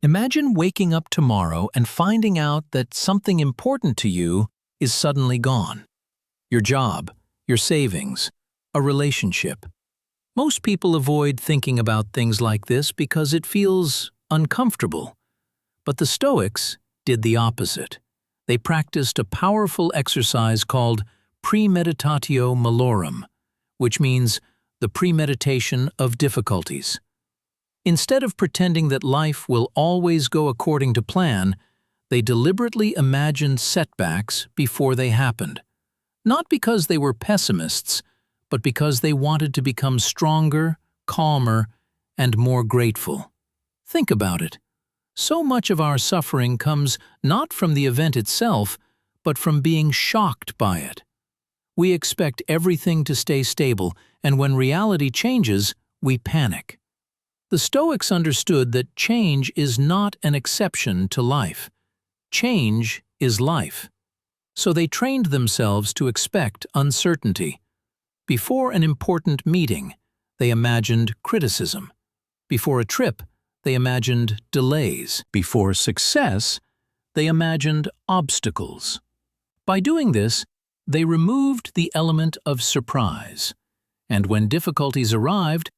Imagine waking up tomorrow and finding out that something important to you is suddenly gone. Your job, your savings, a relationship. Most people avoid thinking about things like this because it feels uncomfortable. But the Stoics did the opposite. They practiced a powerful exercise called Premeditatio Malorum, which means the premeditation of difficulties. Instead of pretending that life will always go according to plan, they deliberately imagined setbacks before they happened. Not because they were pessimists, but because they wanted to become stronger, calmer, and more grateful. Think about it. So much of our suffering comes not from the event itself, but from being shocked by it. We expect everything to stay stable, and when reality changes, we panic. The Stoics understood that change is not an exception to life. Change is life. So they trained themselves to expect uncertainty. Before an important meeting, they imagined criticism. Before a trip, they imagined delays. Before success, they imagined obstacles. By doing this, they removed the element of surprise. And when difficulties arrived,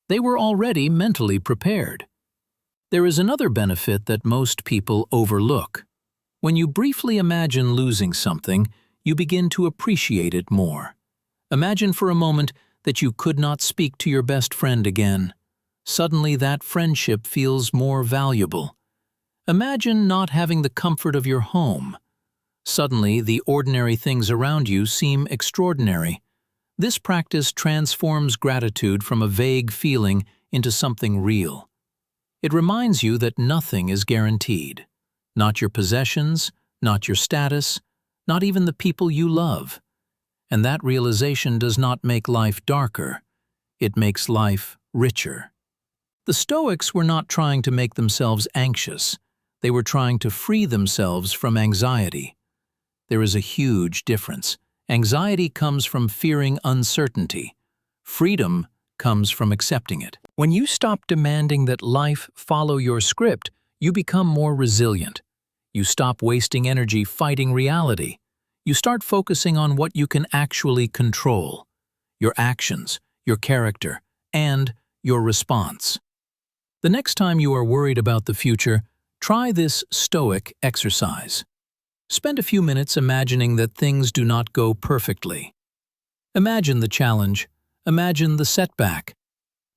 they were already mentally prepared. There is another benefit that most people overlook. When you briefly imagine losing something, you begin to appreciate it more. Imagine for a moment that you could not speak to your best friend again. Suddenly that friendship feels more valuable. Imagine not having the comfort of your home. Suddenly the ordinary things around you seem extraordinary. This practice transforms gratitude from a vague feeling into something real. It reminds you that nothing is guaranteed. Not your possessions, not your status, not even the people you love. And that realization does not make life darker. It makes life richer. The Stoics were not trying to make themselves anxious. They were trying to free themselves from anxiety. There is a huge difference. Anxiety comes from fearing uncertainty. Freedom comes from accepting it. When you stop demanding that life follow your script, you become more resilient. You stop wasting energy fighting reality. You start focusing on what you can actually control: your actions, your character, and your response. The next time you are worried about the future, try this Stoic exercise. Spend a few minutes imagining that things do not go perfectly. Imagine the challenge. Imagine the setback.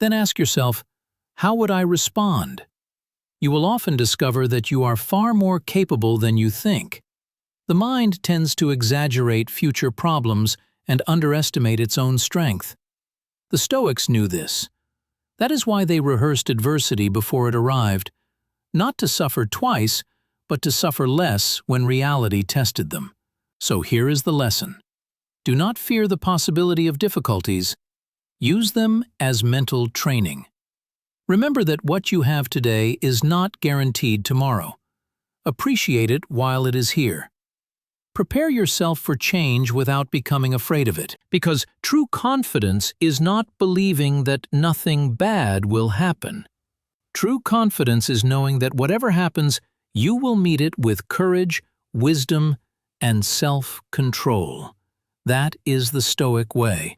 Then ask yourself, how would I respond? You will often discover that you are far more capable than you think. The mind tends to exaggerate future problems and underestimate its own strength. The Stoics knew this. That is why they rehearsed adversity before it arrived, not to suffer twice, but to suffer less when reality tested them. So here is the lesson. Do not fear the possibility of difficulties. Use them as mental training. Remember that what you have today is not guaranteed tomorrow. Appreciate it while it is here. Prepare yourself for change without becoming afraid of it, because true confidence is not believing that nothing bad will happen. True confidence is knowing that whatever happens, you will meet it with courage, wisdom, and self-control. That is the Stoic way.